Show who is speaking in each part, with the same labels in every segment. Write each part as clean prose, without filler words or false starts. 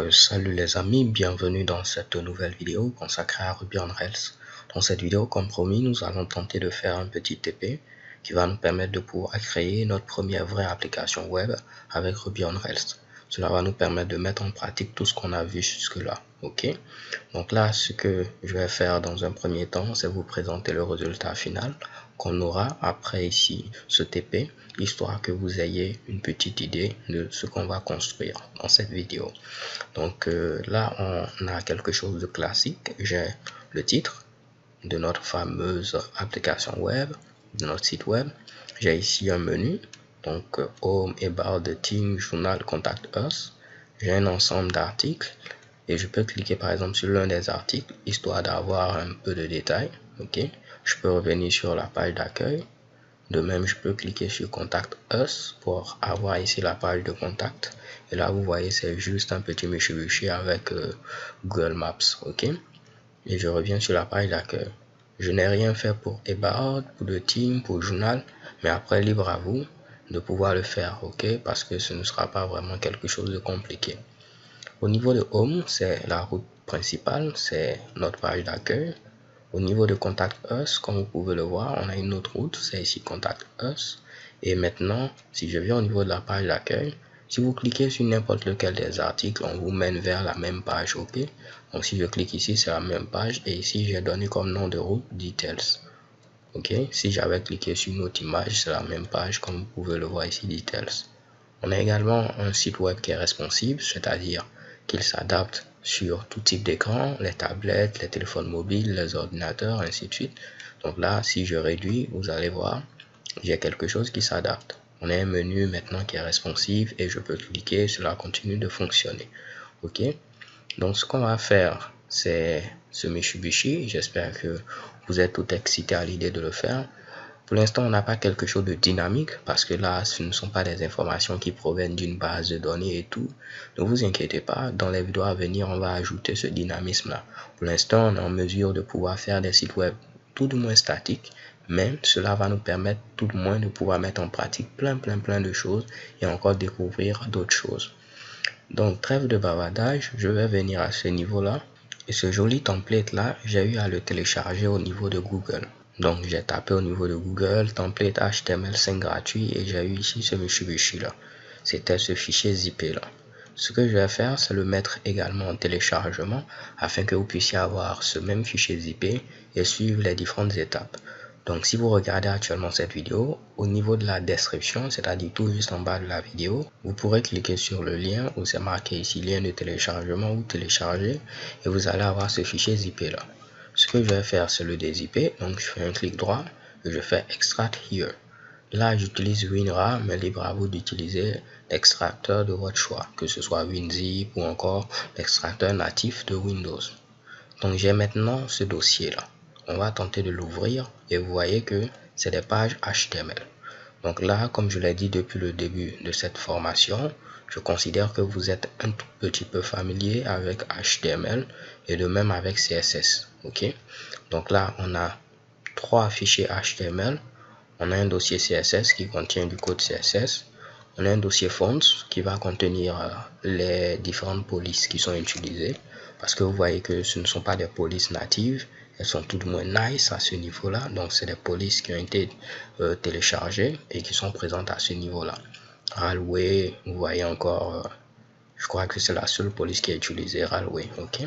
Speaker 1: Salut les amis, bienvenue dans cette nouvelle vidéo consacrée à Ruby on Rails. Dans cette vidéo, comme promis, nous allons tenter de faire un petit TP qui va nous permettre de pouvoir créer notre première vraie application web avec Ruby on Rails. Cela va nous permettre de mettre en pratique tout ce qu'on a vu jusque-là. Ok, donc là, ce que je vais faire dans un premier temps, c'est vous présenter le résultat final qu'on aura après ici ce TP, histoire que vous ayez une petite idée de ce qu'on va construire dans cette vidéo. Donc là, on a quelque chose de classique. J'ai le titre de notre fameuse application web, de notre site web. J'ai ici un menu, donc Home, About, the Team, Journal, Contact Us. J'ai un ensemble d'articles et je peux cliquer par exemple sur l'un des articles histoire d'avoir un peu de détails. Ok, je peux revenir sur la page d'accueil. De même, je peux cliquer sur Contact Us pour avoir ici la page de contact. Et là, vous voyez, c'est juste un petit Mitsubishi avec Google Maps. Ok. Et je reviens sur la page d'accueil. Je n'ai rien fait pour About, pour le team, pour le journal. Mais après, libre à vous de pouvoir le faire. Ok. Parce que ce ne sera pas vraiment quelque chose de compliqué. Au niveau de Home, c'est la route principale. C'est notre page d'accueil. Au niveau de Contact Us, comme vous pouvez le voir, on a une autre route, c'est ici Contact Us. Et maintenant, si je viens au niveau de la page d'accueil, si vous cliquez sur n'importe lequel des articles, on vous mène vers la même page, ok? Donc si je clique ici, c'est la même page. Et ici, j'ai donné comme nom de route Details. Ok? Si j'avais cliqué sur une autre image, c'est la même page, comme vous pouvez le voir ici, Details. On a également un site web qui est responsive, c'est-à-dire qu'il s'adapte sur tout type d'écran, les tablettes, les téléphones mobiles, les ordinateurs, ainsi de suite. Donc là, si je réduis, vous allez voir, j'ai quelque chose qui s'adapte. On a un menu maintenant qui est responsive et je peux cliquer, cela continue de fonctionner. Ok, donc ce qu'on va faire, c'est ce Mitsubishi. J'espère que vous êtes tout excité à l'idée de le faire. Pour l'instant, on n'a pas quelque chose de dynamique parce que là, ce ne sont pas des informations qui proviennent d'une base de données et tout. Ne vous inquiétez pas, dans les vidéos à venir, on va ajouter ce dynamisme-là. Pour l'instant, on est en mesure de pouvoir faire des sites web tout du moins statiques, mais cela va nous permettre tout du moins de pouvoir mettre en pratique plein de choses et encore découvrir d'autres choses. Donc, trêve de bavardage, je vais venir à ce niveau-là. Et ce joli template-là, j'ai eu à le télécharger au niveau de Google. Donc, j'ai tapé au niveau de Google, template HTML5 gratuit et j'ai eu ici ce Mitsubishi là. C'était ce fichier zippé là. Ce que je vais faire, c'est le mettre également en téléchargement afin que vous puissiez avoir ce même fichier zippé et suivre les différentes étapes. Donc, si vous regardez actuellement cette vidéo, au niveau de la description, c'est-à-dire tout juste en bas de la vidéo, vous pourrez cliquer sur le lien où c'est marqué ici lien de téléchargement ou télécharger et vous allez avoir ce fichier zippé là. Ce que je vais faire, c'est le dézipper. Donc, je fais un clic droit et je fais Extract Here. Là, j'utilise WinRAR, mais libre à vous d'utiliser l'extracteur de votre choix, que ce soit WinZip ou encore l'extracteur natif de Windows. Donc, j'ai maintenant ce dossier-là. On va tenter de l'ouvrir et vous voyez que c'est des pages HTML. Donc là, comme je l'ai dit depuis le début de cette formation, je considère que vous êtes un tout petit peu familier avec HTML et de même avec CSS. Ok, donc là, on a trois fichiers HTML. On a un dossier CSS qui contient du code CSS. On a un dossier fonts qui va contenir les différentes polices qui sont utilisées. Parce que vous voyez que ce ne sont pas des polices natives. Elles sont tout de moins nice à ce niveau-là. Donc, c'est des polices qui ont été téléchargées et qui sont présentes à ce niveau-là. Railway, vous voyez encore, je crois que c'est la seule police qui est utilisée, Railway. Ok.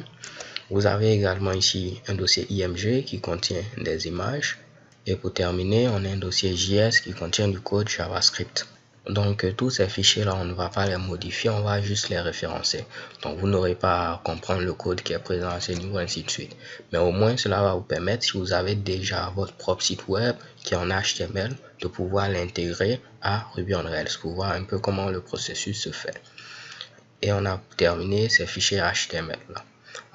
Speaker 1: Vous avez également ici un dossier IMG qui contient des images. Et pour terminer, on a un dossier JS qui contient du code JavaScript. Donc, tous ces fichiers-là, on ne va pas les modifier, on va juste les référencer. Donc, vous n'aurez pas à comprendre le code qui est présent à ce niveau, ainsi de suite. Mais au moins, cela va vous permettre, si vous avez déjà votre propre site web qui est en HTML, de pouvoir l'intégrer à Ruby on Rails pour voir un peu comment le processus se fait. Et on a terminé ces fichiers HTML-là.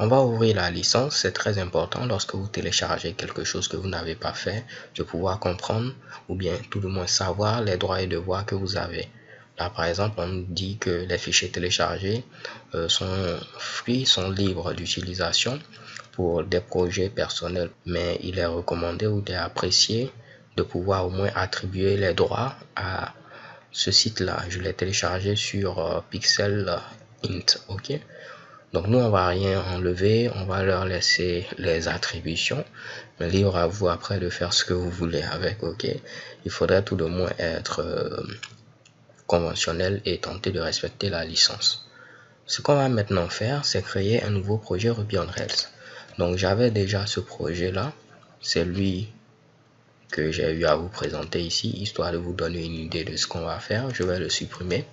Speaker 1: On va ouvrir la licence, c'est très important lorsque vous téléchargez quelque chose que vous n'avez pas fait, de pouvoir comprendre ou bien tout du moins savoir les droits et devoirs que vous avez. Là par exemple, on dit que les fichiers téléchargés sont free, sont libres d'utilisation pour des projets personnels, mais il est recommandé ou est apprécié de pouvoir au moins attribuer les droits à ce site là. Je l'ai téléchargé sur Pixel Int. Ok, Donc nous, on va rien enlever, on va leur laisser les attributions, mais libre à vous après de faire ce que vous voulez avec, ok. Il faudrait tout de moins être conventionnel et tenter de respecter la licence. Ce qu'on va maintenant faire, c'est créer un nouveau projet Ruby on Rails. Donc j'avais déjà ce projet là, c'est lui que j'ai eu à vous présenter ici, histoire de vous donner une idée de ce qu'on va faire. Je vais le supprimer.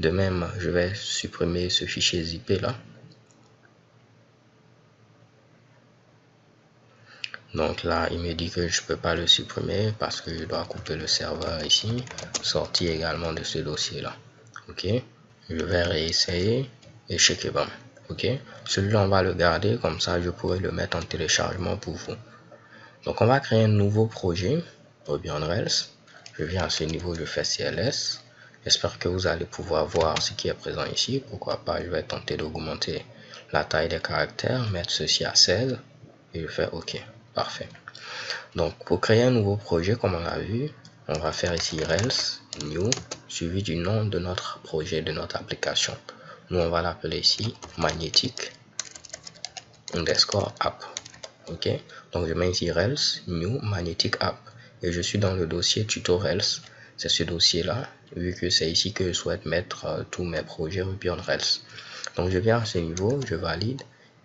Speaker 1: De même, je vais supprimer ce fichier zip là. Donc là, il me dit que je peux pas le supprimer parce que je dois couper le serveur ici, sortir également de ce dossier là. Ok, je vais réessayer et checker bon. Ok, celui-là on va le garder, comme ça je pourrai le mettre en téléchargement pour vous. Donc on va créer un nouveau projet Ruby on Rails. Je viens à ce niveau, je fais CLS. J'espère que vous allez pouvoir voir ce qui est présent ici. Pourquoi pas, je vais tenter d'augmenter la taille des caractères, mettre ceci à 16 et je fais OK. Parfait. Donc pour créer un nouveau projet, comme on a vu, on va faire ici Rails new suivi du nom de notre projet, de notre application. Nous on va l'appeler ici magnetic underscore app. Ok, donc je mets ici Rails new magnetic app et je suis dans le dossier tutorials. C'est ce dossier là, vu que c'est ici que je souhaite mettre tous mes projets Ruby on Rails. Donc je viens à ce niveau, je valide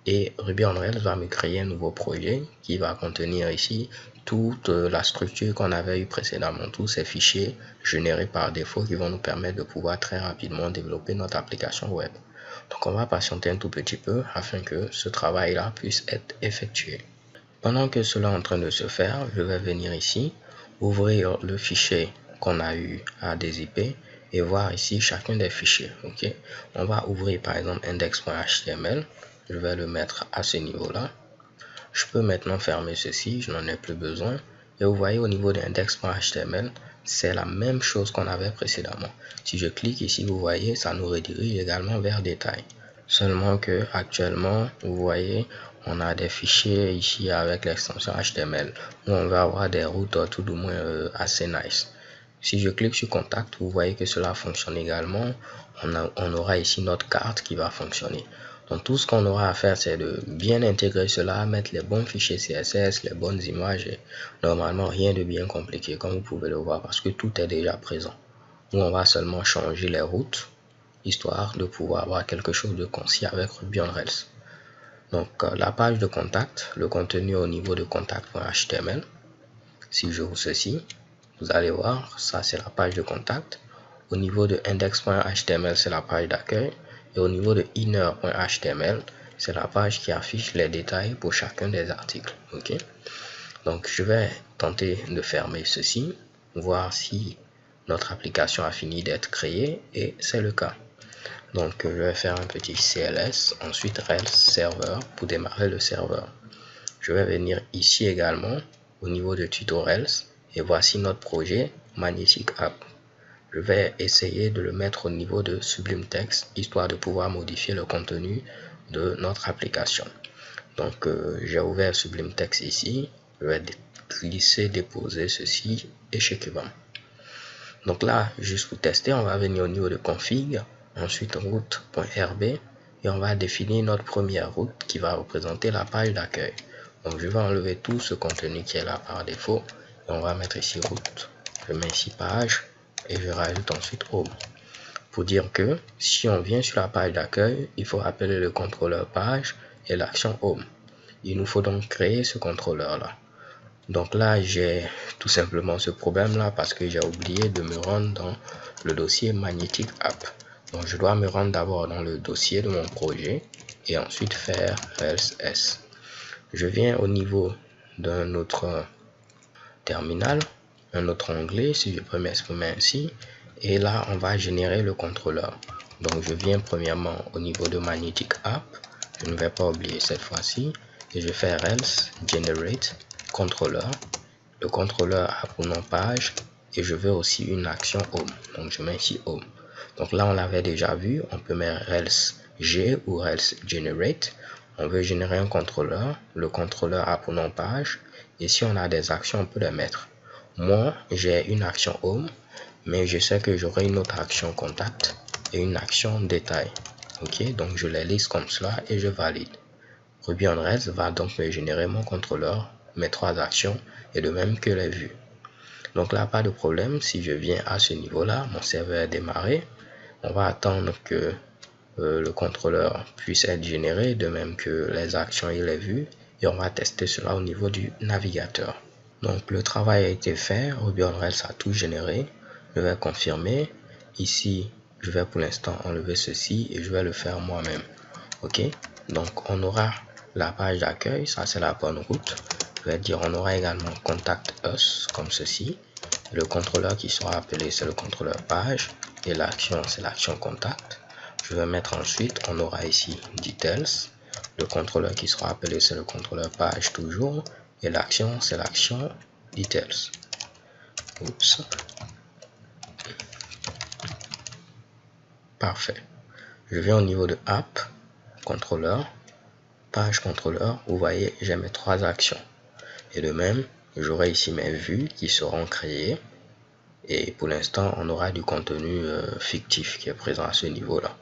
Speaker 1: et Ruby on Rails va me créer un nouveau projet qui va contenir ici toute la structure qu'on avait eu précédemment, tous ces fichiers générés par défaut qui vont nous permettre de pouvoir très rapidement développer notre application web. Donc on va patienter un tout petit peu afin que ce travail là puisse être effectué. Pendant que cela est en train de se faire, je vais venir ici, ouvrir le fichier qu'on a eu à dézipper et voir ici chacun des fichiers. Ok, on va ouvrir par exemple index.html. Je vais le mettre à ce niveau-là. Je peux maintenant fermer ceci, je n'en ai plus besoin. Et vous voyez au niveau de index.html, c'est la même chose qu'on avait précédemment. Si je clique ici, vous voyez, ça nous redirige également vers détail. Seulement que actuellement, vous voyez, on a des fichiers ici avec l'extension HTML où on va avoir des routes tout du moins assez nice. Si je clique sur contact, vous voyez que cela fonctionne également. On aura ici notre carte qui va fonctionner. Donc tout ce qu'on aura à faire, c'est de bien intégrer cela, mettre les bons fichiers CSS, les bonnes images. Et normalement, rien de bien compliqué, comme vous pouvez le voir, parce que tout est déjà présent. Nous, on va seulement changer les routes, histoire de pouvoir avoir quelque chose de concis avec Ruby on Rails. Donc la page de contact, le contenu au niveau de contact.html. Si j'ouvre ceci, vous allez voir, ça c'est la page de contact. Au niveau de index.html, c'est la page d'accueil. Et au niveau de inner.html, c'est la page qui affiche les détails pour chacun des articles. Ok. Donc je vais tenter de fermer ceci, voir si notre application a fini d'être créée et c'est le cas. Donc je vais faire un petit CLS, ensuite Rails serveur pour démarrer le serveur. Je vais venir ici également au niveau de tutorials et voici notre projet Magnetic App. Je vais essayer de le mettre au niveau de Sublime Text histoire de pouvoir modifier le contenu de notre application. Donc j'ai ouvert Sublime Text ici, je vais glisser, déposer ceci et checker bon. Donc là, juste pour tester, on va venir au niveau de config, ensuite route.rb et on va définir notre première route qui va représenter la page d'accueil. Donc je vais enlever tout ce contenu qui est là par défaut et on va mettre ici route. Je mets ici page et je rajoute ensuite home. Pour dire que si on vient sur la page d'accueil, il faut appeler le contrôleur page et l'action home. Il nous faut donc créer ce contrôleur là. Donc là, j'ai tout simplement ce problème là parce que j'ai oublié de me rendre dans le dossier Magnetic App. Donc je dois me rendre d'abord dans le dossier de mon projet et ensuite faire Rails S. Je viens au niveau d'un autre terminal, un autre onglet, si je peux m'exprimer ainsi, et là on va générer le contrôleur. Donc je viens premièrement au niveau de Magnetic App, je ne vais pas oublier cette fois-ci, et je fais Rails generate contrôleur. Le contrôleur a pour nom page et je veux aussi une action home. Donc je mets ici home. Donc là on l'avait déjà vu, on peut mettre Rails G ou Rails generate. On veut générer un contrôleur. Le contrôleur a pour nom page et si on a des actions on peut les mettre. Moi j'ai une action home mais je sais que j'aurai une autre action contact et une action détail. Ok, donc je les liste comme cela et je valide. Ruby on Rails va donc me générer mon contrôleur, mes 3 actions et de même que les vues. Donc là, pas de problème. Si je viens à ce niveau-là, mon serveur est démarré. On va attendre que le contrôleur puisse être généré, de même que les actions et les vues. Et on va tester cela au niveau du navigateur. Donc le travail a été fait. Ruby on Rails a tout généré. Je vais confirmer. Ici, je vais pour l'instant enlever ceci et je vais le faire moi-même. Ok, donc on aura la page d'accueil, ça c'est la bonne route. Je vais dire on aura également contact us comme ceci. Le contrôleur qui sera appelé c'est le contrôleur page et l'action c'est l'action contact. Je vais mettre ensuite, on aura ici details. Le contrôleur qui sera appelé c'est le contrôleur page toujours et l'action c'est l'action details. Oups. Parfait. Je viens au niveau de app, contrôleur, page contrôleur. Vous voyez, j'ai mes 3 actions. Et de même, j'aurai ici mes vues qui seront créées. Et pour l'instant, on aura du contenu fictif qui est présent à ce niveau-là.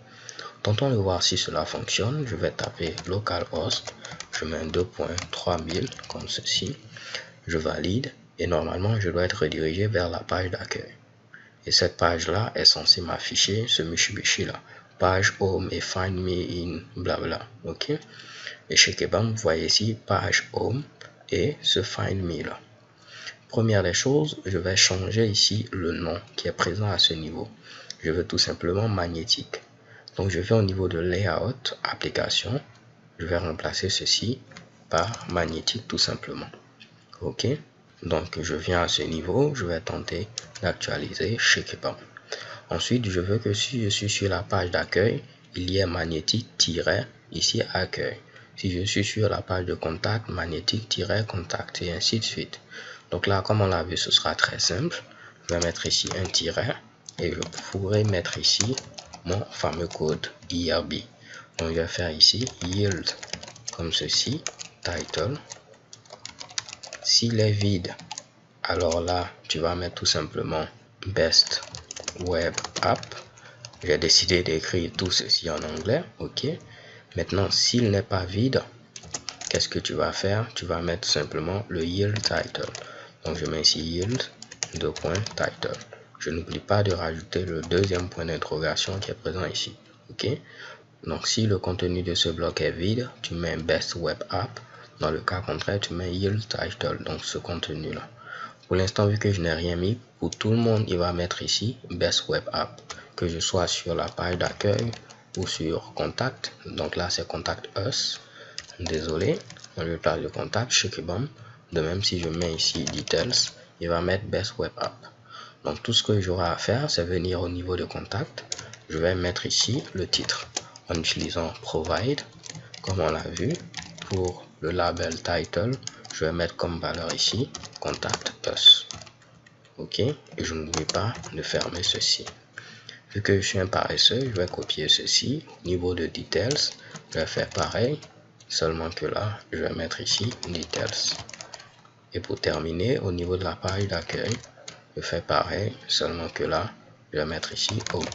Speaker 1: Tentons de voir si cela fonctionne. Je vais taper localhost. Je mets un 2.3000 comme ceci. Je valide. Et normalement, je dois être redirigé vers la page d'accueil. Et cette page-là est censée m'afficher ce Mitsubishi-là. Page home et find me in blabla. Ok. Et chez Kebam, vous voyez ici page home et ce find me là. Première des choses, je vais changer ici le nom qui est présent à ce niveau. Je veux tout simplement magnétique. Donc je vais au niveau de layout, application. Je vais remplacer ceci par magnétique tout simplement. Ok. Donc je viens à ce niveau, je vais tenter d'actualiser chez Kebam. Ensuite, je veux que si je suis sur la page d'accueil, il y ait magnétique-ici accueil. Si je suis sur la page de contact, magnétique-contact et ainsi de suite. Donc là, comme on l'a vu, ce sera très simple. Je vais mettre ici un tiret et je pourrais mettre ici mon fameux code IRB. Donc je vais faire ici yield comme ceci, title. S'il est vide, alors là, tu vas mettre tout simplement best web app. J'ai décidé d'écrire tout ceci en anglais. Ok. Maintenant, s'il n'est pas vide, qu'est-ce que tu vas faire? Tu vas mettre simplement le yield title. Donc, je mets ici yield, title. Je n'oublie pas de rajouter le deuxième point d'interrogation qui est présent ici. Ok. Donc, si le contenu de ce bloc est vide, tu mets best web app. Dans le cas contraire, tu mets yield title, donc ce contenu-là. Pour l'instant, vu que je n'ai rien mis, pour tout le monde, il va mettre ici Best Web App. Que je sois sur la page d'accueil ou sur Contact. Donc là, c'est Contact Us. Désolé, on lui place le contact chez Kebam. De même, si je mets ici Details, il va mettre Best Web App. Donc tout ce que j'aurai à faire, c'est venir au niveau de Contact. Je vais mettre ici le titre en utilisant Provide, comme on l'a vu. Pour le label Title, je vais mettre comme valeur ici Contact Us. Ok, et je n'oublie pas de fermer ceci. Vu que je suis un paresseux, je vais copier ceci. Niveau de Details, je vais faire pareil, seulement que là, je vais mettre ici Details. Et pour terminer, au niveau de la page d'accueil, je fais pareil, seulement que là, je vais mettre ici Home.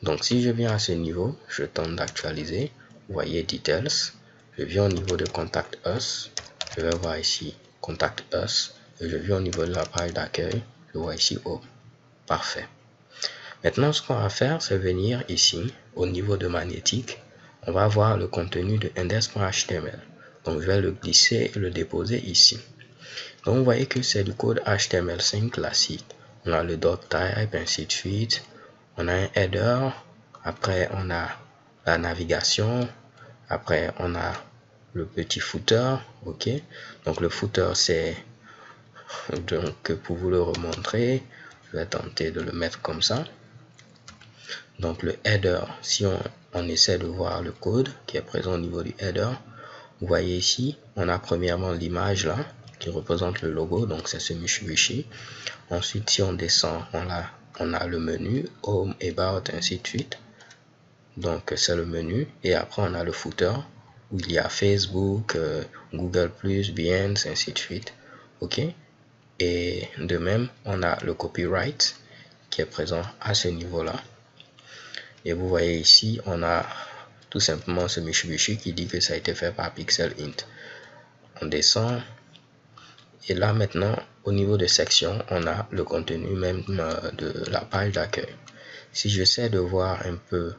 Speaker 1: Donc si je viens à ce niveau, je tente d'actualiser. Vous voyez Details. Je viens au niveau de Contact Us. Je vais voir ici Contact Us. Et je viens au niveau de la page d'accueil. Je vois ici Home. Parfait. Maintenant, ce qu'on va faire, c'est venir ici au niveau de magnétique. On va voir le contenu de index.html. Donc je vais le glisser et le déposer ici. Donc vous voyez que c'est du code HTML5 classique. On a le doctype, ainsi de suite. On a un header. Après, on a la navigation. Après, on a le petit footer. Ok. Donc le footer, c'est donc pour vous le remontrer, je vais tenter de le mettre comme ça. Donc le header, si on essaie de voir le code qui est présent au niveau du header, vous voyez ici, on a premièrement l'image là qui représente le logo, donc c'est ce Mitsubishi. Ensuite, si on descend, on a le menu Home, About, ainsi de suite. Donc c'est le menu. Et après, on a le footer où il y a Facebook, Google+, Behance, ainsi de suite. Ok. Et de même, on a le copyright qui est présent à ce niveau-là. Et vous voyez ici, on a tout simplement ce Mitsubishi qui dit que ça a été fait par Pixel Int. On descend. Et là maintenant, au niveau de section, on a le contenu même de la page d'accueil. Si j'essaie de voir un peu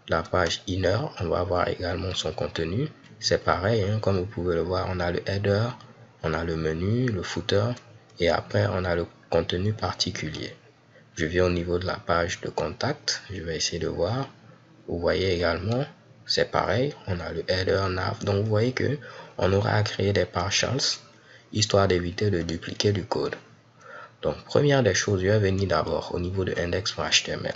Speaker 1: la page inner, on va voir également son contenu. C'est pareil, hein, comme vous pouvez le voir, on a le header, on a le menu, le footer, et après on a le contenu particulier. Je viens au niveau de la page de contact, je vais essayer de voir. Vous voyez également, c'est pareil, on a le header, nav, donc vous voyez que on aura à créer des partials, histoire d'éviter de dupliquer du code. Donc, première des choses, je vais venir d'abord au niveau de index.html.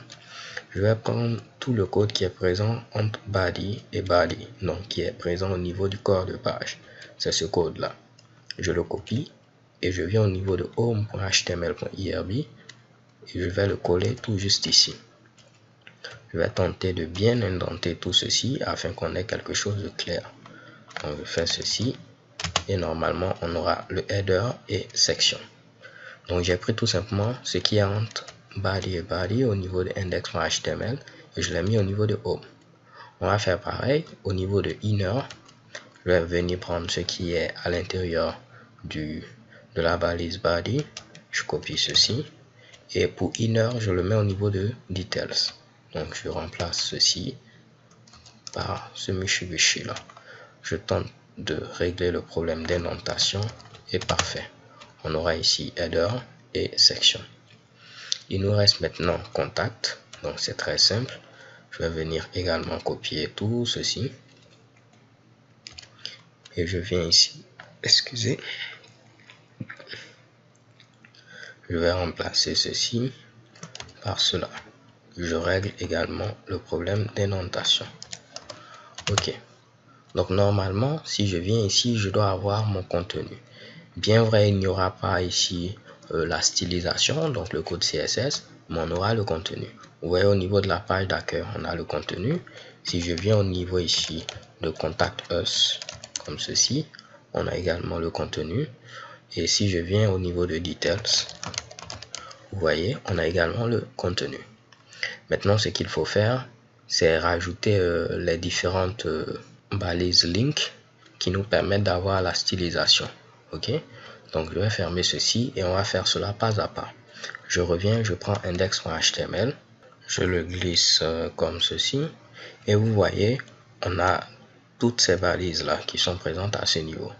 Speaker 1: Je vais prendre tout le code qui est présent entre body et body, donc qui est présent au niveau du corps de page. C'est ce code-là. Je le copie et je viens au niveau de home.html.irb et je vais le coller tout juste ici. Je vais tenter de bien indenter tout ceci afin qu'on ait quelque chose de clair. Donc, je fais ceci. Et normalement, on aura le header et section. Donc, j'ai pris tout simplement ce qui est entre body et body au niveau de index.html et je l'ai mis au niveau de home. On va faire pareil au niveau de inner. Je vais venir prendre ce qui est à l'intérieur de la balise body. Je copie ceci. Et pour inner, je le mets au niveau de details. Donc, je remplace ceci par ce Mitsubishi là. Je tente de régler le problème d'indentation et parfait. On aura ici header et section. Il nous reste maintenant contact. Donc c'est très simple. Je vais venir également copier tout ceci. Et je viens ici. Excusez. Je vais remplacer ceci par cela. Je règle également le problème d'indentation. Ok. Donc normalement, si je viens ici, je dois avoir mon contenu. Bien vrai, il n'y aura pas ici la stylisation, donc le code CSS, mais on aura le contenu. Vous voyez au niveau de la page d'accueil, on a le contenu. Si je viens au niveau ici de Contact Us, comme ceci, on a également le contenu. Et si je viens au niveau de Details, vous voyez, on a également le contenu. Maintenant, ce qu'il faut faire, c'est rajouter les différentes balises link qui nous permettent d'avoir la stylisation. Ok, donc je vais fermer ceci et on va faire cela pas à pas. Je reviens, je prends index.html, je le glisse comme ceci et vous voyez, on a toutes ces balises là qui sont présentes à ce niveau.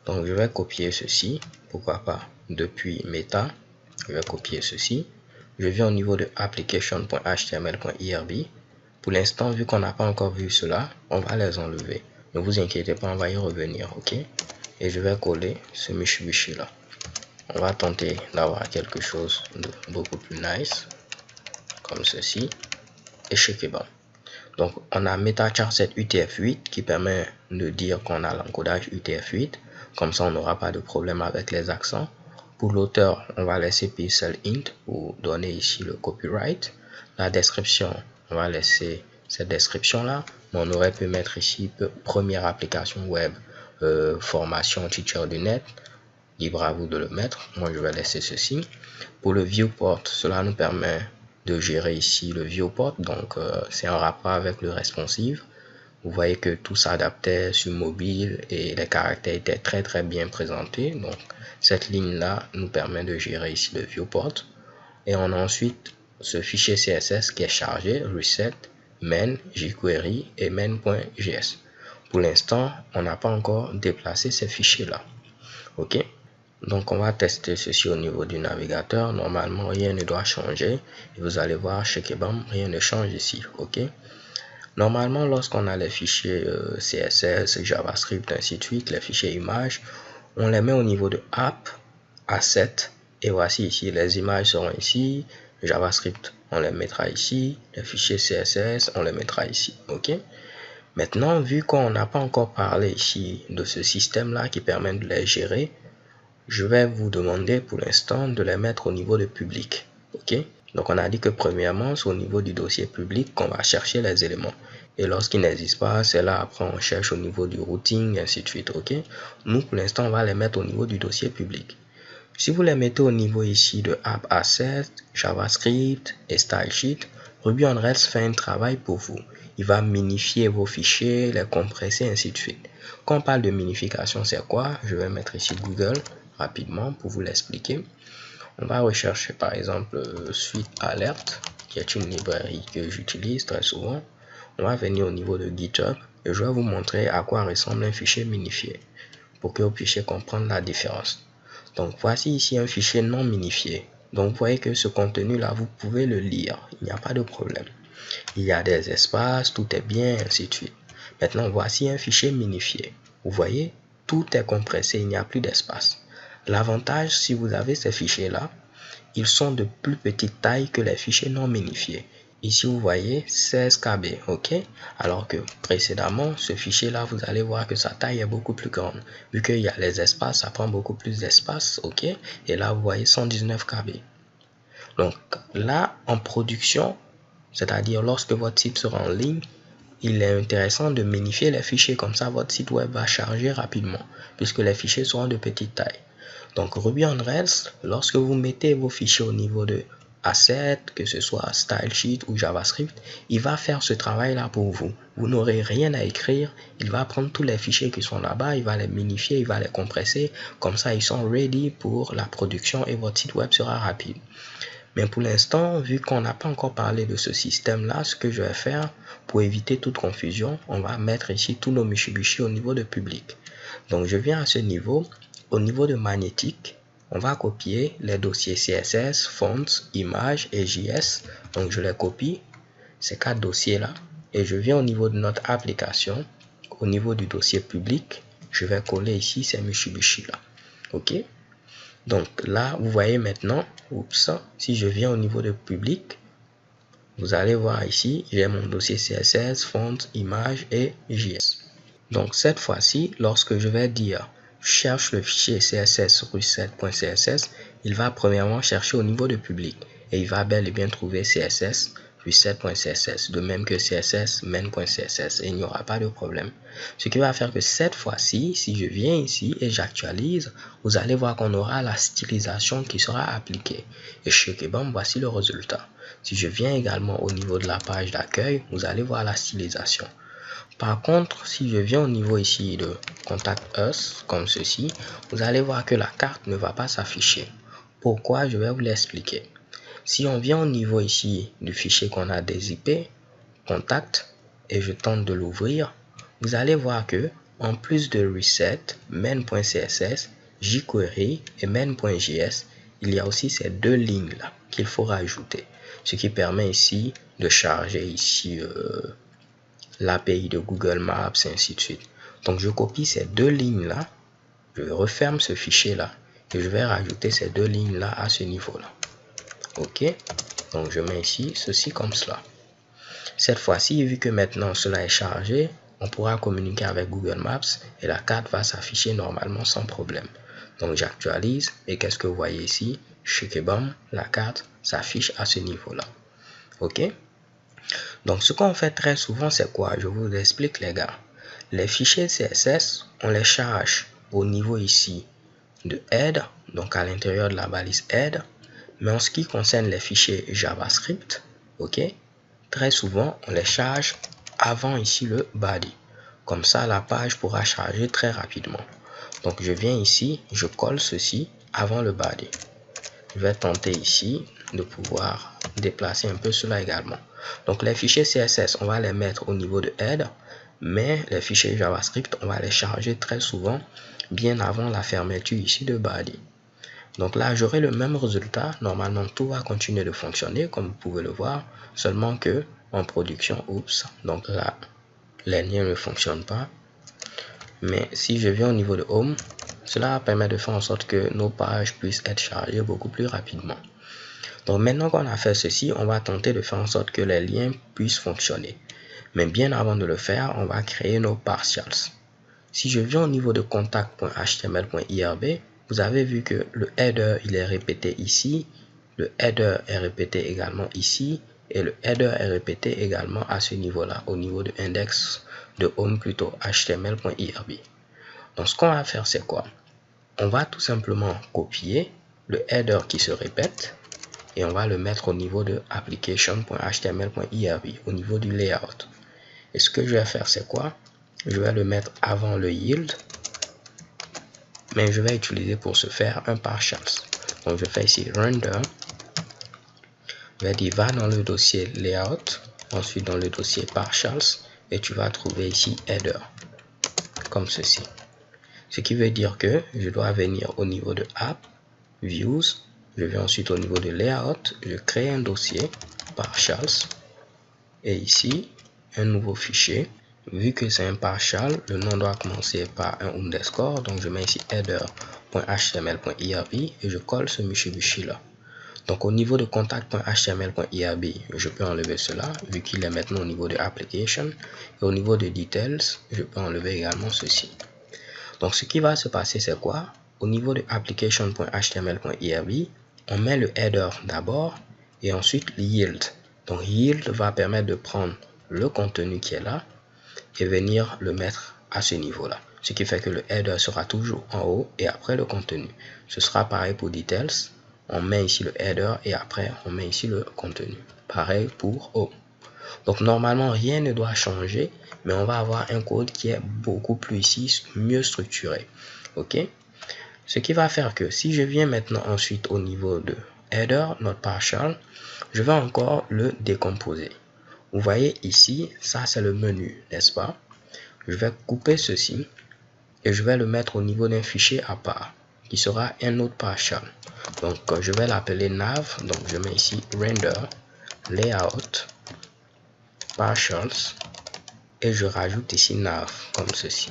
Speaker 1: Donc je vais copier ceci, pourquoi pas depuis meta, je vais copier ceci. Je viens au niveau de application.html.irb. Pour l'instant, vu qu'on n'a pas encore vu cela, on va les enlever. Ne vous inquiétez pas, on va y revenir, ok? Et je vais coller ce Mitsubishi là. On va tenter d'avoir quelque chose de beaucoup plus nice, comme ceci. Et checker bon. Donc, on a MetaCharset UTF-8 qui permet de dire qu'on a l'encodage UTF-8. Comme ça, on n'aura pas de problème avec les accents. Pour l'auteur, on va laisser Pixel Int pour donner ici le copyright. La description, on va laisser cette description là. Mais on aurait pu mettre ici première application web, formation teacher du net. Libre à vous de le mettre. Moi, je vais laisser ceci. Pour le viewport, cela nous permet de gérer ici le viewport. Donc, c'est en rapport avec le responsive. Vous voyez que tout s'adaptait sur mobile et les caractères étaient très bien présentés. Donc, cette ligne-là nous permet de gérer ici le viewport. Et on a ensuite ce fichier CSS qui est chargé, reset, main, jQuery et main.js. Pour l'instant, on n'a pas encore déplacé ces fichiers-là. Ok. Donc, on va tester ceci au niveau du navigateur. Normalement, rien ne doit changer. Et vous allez voir, chez Kebam, rien ne change ici. Ok. Normalement, lorsqu'on a les fichiers CSS, JavaScript, ainsi de suite, les fichiers images, on les met au niveau de App, Asset, et voici ici, les images seront ici, JavaScript, on les mettra ici, les fichiers CSS, on les mettra ici, ok? Maintenant, vu qu'on n'a pas encore parlé ici de ce système-là qui permet de les gérer, je vais vous demander pour l'instant de les mettre au niveau de public, ok? Donc, on a dit que premièrement, c'est au niveau du dossier public qu'on va chercher les éléments. Et lorsqu'ils n'existent pas, c'est là après on cherche au niveau du routing, ainsi de suite, ok? Nous, pour l'instant, on va les mettre au niveau du dossier public. Si vous les mettez au niveau ici de App Asset, JavaScript et Stylesheet, Ruby on Rails fait un travail pour vous. Il va minifier vos fichiers, les compresser, ainsi de suite. Quand on parle de minification, c'est quoi? Je vais mettre ici Google rapidement pour vous l'expliquer. On va rechercher par exemple Suite Alert, qui est une librairie que j'utilise très souvent. On va venir au niveau de GitHub et je vais vous montrer à quoi ressemble un fichier minifié pour que vous puissiez comprendre la différence. Donc voici ici un fichier non minifié. Donc vous voyez que ce contenu là, vous pouvez le lire, il n'y a pas de problème. Il y a des espaces, tout est bien, ainsi de suite. Maintenant voici un fichier minifié. Vous voyez, tout est compressé, il n'y a plus d'espace. L'avantage, si vous avez ces fichiers là, ils sont de plus petite taille que les fichiers non minifiés. Ici, vous voyez 16 KB, ok? Alors que précédemment, ce fichier-là, vous allez voir que sa taille est beaucoup plus grande. Vu qu'il y a les espaces, ça prend beaucoup plus d'espace, ok? Et là, vous voyez 119 KB. Donc là, en production, c'est-à-dire lorsque votre site sera en ligne, il est intéressant de minifier les fichiers. Comme ça, votre site web va charger rapidement, puisque les fichiers seront de petite taille. Donc Ruby on Rails, lorsque vous mettez vos fichiers au niveau de Asset, que ce soit Stylesheet ou JavaScript, il va faire ce travail-là pour vous. Vous n'aurez rien à écrire, il va prendre tous les fichiers qui sont là-bas, il va les minifier, il va les compresser. Comme ça, ils sont ready pour la production et votre site web sera rapide. Mais pour l'instant, vu qu'on n'a pas encore parlé de ce système-là, ce que je vais faire pour éviter toute confusion, on va mettre ici tous nos Mitsubishi au niveau de public. Donc je viens à ce niveau. Au niveau de magnétique, on va copier les dossiers CSS, fonts, images et JS. Donc je les copie, ces 4 dossiers-là. Et je viens au niveau de notre application. Au niveau du dossier public, je vais coller ici ces Mitsubishi-là. OK? Donc là, vous voyez maintenant, si je viens au niveau de public, vous allez voir ici, j'ai mon dossier CSS, font, image et JS. Donc cette fois-ci, lorsque je vais dire cherche le fichier CSS reset.css, il va premièrement chercher au niveau de public et il va bel et bien trouver CSS reset.css, de même que CSS main.css, et il n'y aura pas de problème. Ce qui va faire que cette fois-ci, si je viens ici et j'actualise, vous allez voir qu'on aura la stylisation qui sera appliquée. Et chez Kebam, voici le résultat. Si je viens également au niveau de la page d'accueil, vous allez voir la stylisation. Par contre, si je viens au niveau ici de Contact Us, comme ceci, vous allez voir que la carte ne va pas s'afficher. Pourquoi? Je vais vous l'expliquer. Si on vient au niveau ici du fichier qu'on a dézippé, contact, et je tente de l'ouvrir, vous allez voir que en plus de reset, main.css, jQuery et main.js, il y a aussi ces deux lignes là qu'il faut rajouter, ce qui permet ici de charger ici l'API de Google Maps et ainsi de suite. Donc je copie ces deux lignes là, je referme ce fichier là et je vais rajouter ces deux lignes là à ce niveau là. Ok, donc je mets ici ceci comme cela. Cette fois-ci, vu que maintenant cela est chargé, on pourra communiquer avec Google Maps et la carte va s'afficher normalement sans problème. Donc j'actualise et qu'est-ce que vous voyez ici? Chez Kebam, la carte s'affiche à ce niveau là. Ok, donc ce qu'on fait très souvent, c'est quoi? Je vous explique les gars. Les fichiers CSS, on les charge au niveau ici de head, donc à l'intérieur de la balise head. Mais en ce qui concerne les fichiers JavaScript, ok, très souvent on les charge avant ici le body. Comme ça, la page pourra charger très rapidement. Donc je viens ici, je colle ceci avant le body. Je vais tenter ici de pouvoir déplacer un peu cela également. Donc les fichiers CSS, on va les mettre au niveau de head, mais les fichiers JavaScript, on va les charger très souvent bien avant la fermeture ici de body. Donc là, j'aurai le même résultat. Normalement, tout va continuer de fonctionner comme vous pouvez le voir, seulement que en production, donc là, les liens ne fonctionnent pas. Mais si je viens au niveau de Home, cela permet de faire en sorte que nos pages puissent être chargées beaucoup plus rapidement. Donc maintenant qu'on a fait ceci, on va tenter de faire en sorte que les liens puissent fonctionner. Mais bien avant de le faire, on va créer nos partials. Si je viens au niveau de contact.html.irb, vous avez vu que le header il est répété ici, le header est répété également ici, et le header est répété également à ce niveau-là, au niveau de index de home plutôt html.irb. Donc ce qu'on va faire, c'est quoi? On va tout simplement copier le header qui se répète et on va le mettre au niveau de application.html.irb, au niveau du layout. Et ce que je vais faire, c'est quoi? Je vais le mettre avant le yield, mais je vais utiliser pour ce faire un partials. Donc je fais ici render, je vais dire va dans le dossier layout, ensuite dans le dossier partials, et tu vas trouver ici header, comme ceci. Ce qui veut dire que je dois venir au niveau de app, views, je vais ensuite au niveau de layout, je crée un dossier partials, et ici un nouveau fichier. Vu que c'est un partial, le nom doit commencer par un underscore, donc je mets ici header.html.irb et je colle ce Mitsubishi là. Donc au niveau de contact.html.irb, je peux enlever cela vu qu'il est maintenant au niveau de application, et au niveau de details, je peux enlever également ceci. Donc ce qui va se passer, c'est quoi? Au niveau de application.html.irb, on met le header d'abord et ensuite yield. Donc yield va permettre de prendre le contenu qui est là et venir le mettre à ce niveau là, ce qui fait que le header sera toujours en haut et après le contenu. Ce sera pareil pour details, on met ici le header et après on met ici le contenu. Pareil pour home. Donc normalement rien ne doit changer, mais on va avoir un code qui est beaucoup plus ici mieux structuré. Ok, ce qui va faire que si je viens maintenant ensuite au niveau de header, notre partial, je vais encore le décomposer. Vous voyez ici, ça c'est le menu, n'est-ce pas? Je vais couper ceci et je vais le mettre au niveau d'un fichier à part qui sera un autre partial. Donc je vais l'appeler nav. Donc je mets ici render layout partials et je rajoute ici nav comme ceci.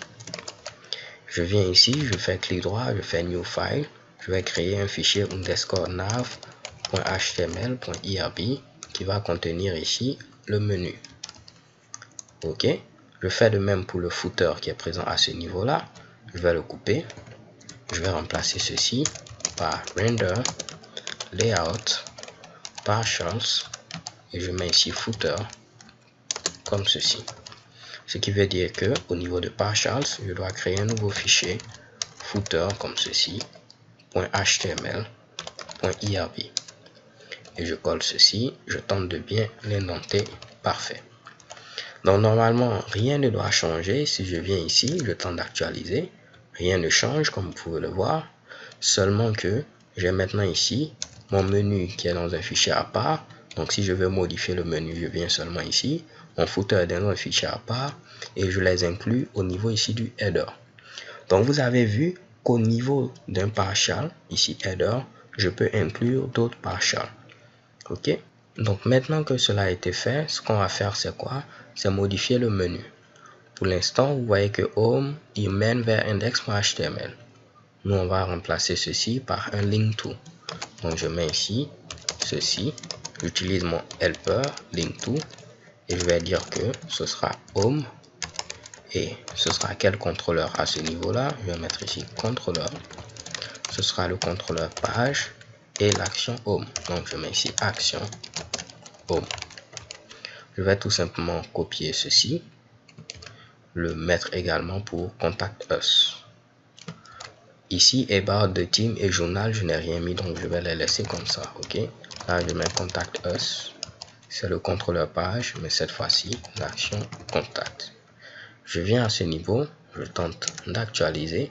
Speaker 1: Je viens ici, je fais clic droit, je fais new file, je vais créer un fichier underscore nav.html.irb qui va contenir ici le menu. Ok, je fais de même pour le footer qui est présent à ce niveau là. Je vais le couper, je vais remplacer ceci par render layout partials et je mets ici footer comme ceci. Ce qui veut dire que au niveau de partials, je dois créer un nouveau fichier footer comme ceci .html.irb et je colle ceci, je tente de bien l'indenter, parfait. Donc normalement rien ne doit changer. Si je viens ici, je tente d'actualiser, rien ne change comme vous pouvez le voir, seulement que j'ai maintenant ici mon menu qui est dans un fichier à part. Donc si je veux modifier le menu, je viens seulement ici, mon footer est dans un fichier à part et je les inclus au niveau ici du header. Donc vous avez vu qu'au niveau d'un partial, ici header, je peux inclure d'autres partials. Ok, donc maintenant que cela a été fait, ce qu'on va faire c'est quoi? C'est modifier le menu. Pour l'instant, vous voyez que home, il mène vers index.html. Nous, on va remplacer ceci par un link to. Donc je mets ici ceci, j'utilise mon helper link to et je vais dire que ce sera home et ce sera quel contrôleur à ce niveau là. Je vais mettre ici contrôleur, ce sera le contrôleur page et l'action home. Donc je mets ici action home. Je vais tout simplement copier ceci, le mettre également pour contact us. Ici, et barre de team et journal, je n'ai rien mis, donc je vais les laisser comme ça. Ok, là je mets contact us, c'est le contrôleur page, mais cette fois-ci l'action contact. Je viens à ce niveau, je tente d'actualiser.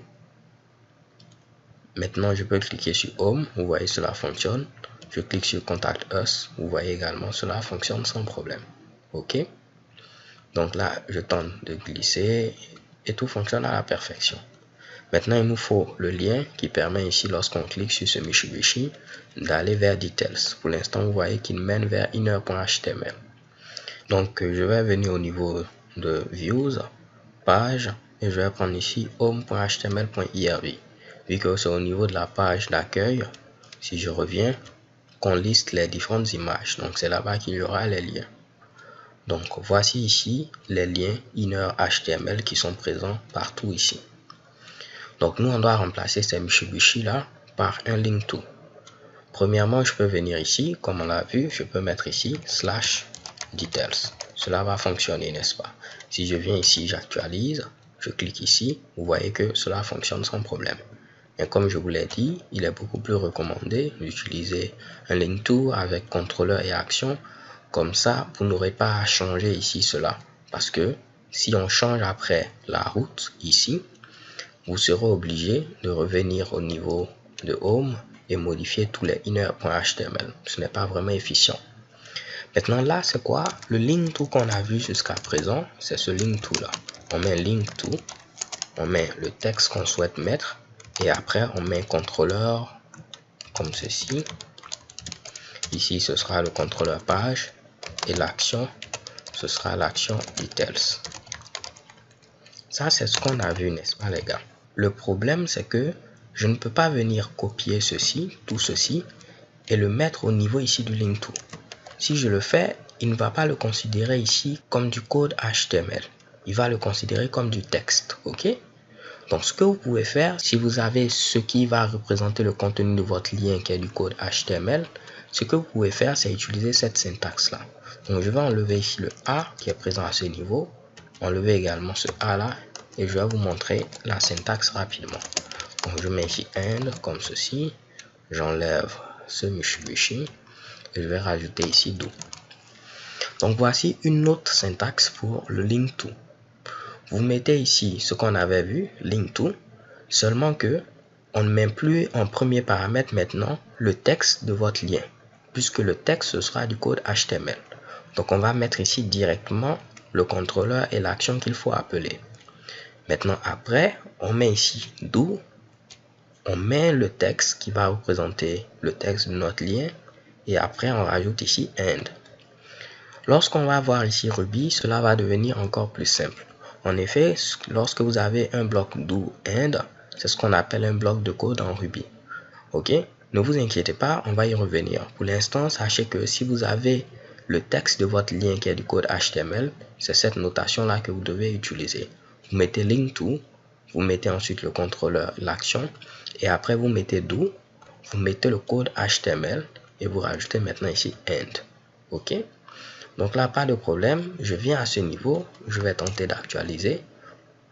Speaker 1: Maintenant je peux cliquer sur home, vous voyez cela fonctionne. Je clique sur contact us, vous voyez également cela fonctionne sans problème. Ok, donc là je tente de glisser et tout fonctionne à la perfection. Maintenant, il nous faut le lien qui permet ici, lorsqu'on clique sur ce Mitsubishi, d'aller vers Details. Pour l'instant, vous voyez qu'il mène vers inner.html. Donc, je vais venir au niveau de Views, Page, et je vais prendre ici home.html.irb. Vu que c'est au niveau de la page d'accueil, si je reviens, qu'on liste les différentes images. Donc, c'est là-bas qu'il y aura les liens. Donc, voici ici les liens inner.html qui sont présents partout ici. Donc nous on doit remplacer ces Mitsubishi là par un link to. Premièrement, je peux venir ici, comme on l'a vu, je peux mettre ici /details. Cela va fonctionner, n'est-ce pas? Si je viens ici, j'actualise, je clique ici, vous voyez que cela fonctionne sans problème. Mais comme je vous l'ai dit, il est beaucoup plus recommandé d'utiliser un link to avec contrôleur et action. Comme ça, vous n'aurez pas à changer ici cela. Parce que si on change après la route ici, vous serez obligé de revenir au niveau de home et modifier tous les inner.html. Ce n'est pas vraiment efficient. Maintenant là, c'est quoi? Le link to qu'on a vu jusqu'à présent, c'est ce link to là. On met link to, on met le texte qu'on souhaite mettre et après on met un contrôleur comme ceci. Ici, ce sera le contrôleur page et l'action, ce sera l'action details. Ça, c'est ce qu'on a vu, n'est-ce pas les gars? Le problème, c'est que je ne peux pas venir copier ceci, tout ceci, et le mettre au niveau ici du link to. Si je le fais, il ne va pas le considérer ici comme du code HTML. Il va le considérer comme du texte, ok? Donc, ce que vous pouvez faire, si vous avez ce qui va représenter le contenu de votre lien qui est du code HTML, ce que vous pouvez faire, c'est utiliser cette syntaxe-là. Donc, je vais enlever ici le A qui est présent à ce niveau, enlever également ce A-là, et je vais vous montrer la syntaxe rapidement. Donc, je mets ici end comme ceci, j'enlève ce Mitsubishi, et je vais rajouter ici do. Donc, voici une autre syntaxe pour le link to. Vous mettez ici ce qu'on avait vu, link to, seulement que on ne met plus en premier paramètre maintenant le texte de votre lien, puisque le texte ce sera du code HTML. Donc on va mettre ici directement le contrôleur et l'action qu'il faut appeler. Maintenant après, on met ici do, on met le texte qui va représenter le texte de notre lien et après on rajoute ici end. Lorsqu'on va voir ici Ruby, cela va devenir encore plus simple. En effet, lorsque vous avez un bloc do end, c'est ce qu'on appelle un bloc de code en Ruby. Ok, ne vous inquiétez pas, on va y revenir. Pour l'instant, sachez que si vous avez le texte de votre lien qui est du code HTML, c'est cette notation là que vous devez utiliser. Vous mettez link to, vous mettez ensuite le contrôleur, l'action, et après vous mettez do, vous mettez le code HTML et vous rajoutez maintenant ici end. Ok, donc là pas de problème, je viens à ce niveau, je vais tenter d'actualiser.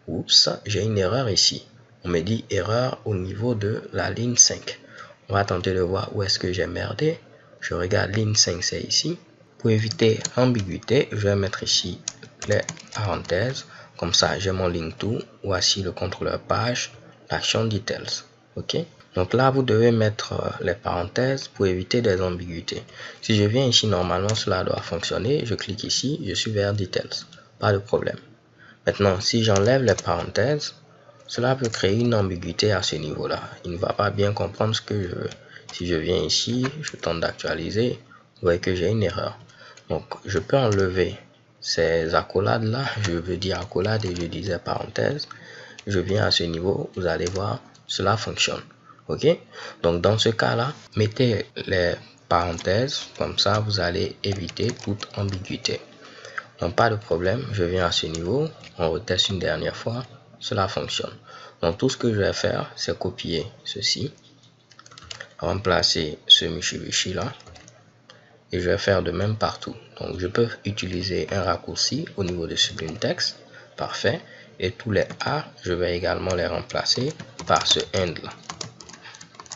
Speaker 1: Oups, j'ai une erreur ici. On me dit erreur au niveau de la ligne 5. On va tenter de voir où est-ce que j'ai merdé. Je regarde ligne 5, c'est ici. Pour éviter l'ambiguïté, je vais mettre ici les parenthèses. Comme ça, j'ai mon link to. Voici le contrôleur page, l'action details. Ok. Donc là, vous devez mettre les parenthèses pour éviter des ambiguïtés. Si je viens ici, normalement, cela doit fonctionner. Je clique ici, je suis vers details. Pas de problème. Maintenant, si j'enlève les parenthèses, cela peut créer une ambiguïté à ce niveau-là. Il ne va pas bien comprendre ce que je veux. Si je viens ici, je tente d'actualiser, vous voyez que j'ai une erreur. Donc, je peux enlever ces accolades-là. Je veux dire accolades et je disais parenthèses. Je viens à ce niveau, vous allez voir, cela fonctionne. Ok? Donc, dans ce cas-là, mettez les parenthèses. Comme ça, vous allez éviter toute ambiguïté. Donc pas de problème, je viens à ce niveau, on reteste une dernière fois, cela fonctionne. Donc tout ce que je vais faire, c'est copier ceci, remplacer ce Mitsubishi là, et je vais faire de même partout. Donc je peux utiliser un raccourci au niveau de Sublime Text, parfait, et tous les A, je vais également les remplacer par ce end là.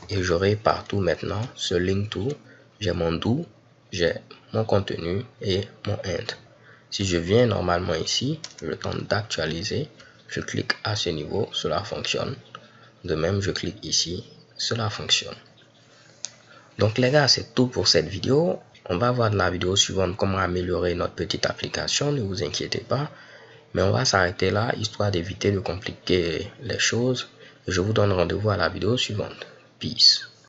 Speaker 1: Et j'aurai partout maintenant ce link to, j'ai mon do, j'ai mon contenu et mon end. Si je viens normalement ici, je tente d'actualiser, je clique à ce niveau, cela fonctionne. De même, je clique ici, cela fonctionne. Donc les gars, c'est tout pour cette vidéo. On va voir dans la vidéo suivante comment améliorer notre petite application, ne vous inquiétez pas. Mais on va s'arrêter là, histoire d'éviter de compliquer les choses. Je vous donne rendez-vous à la vidéo suivante. Peace.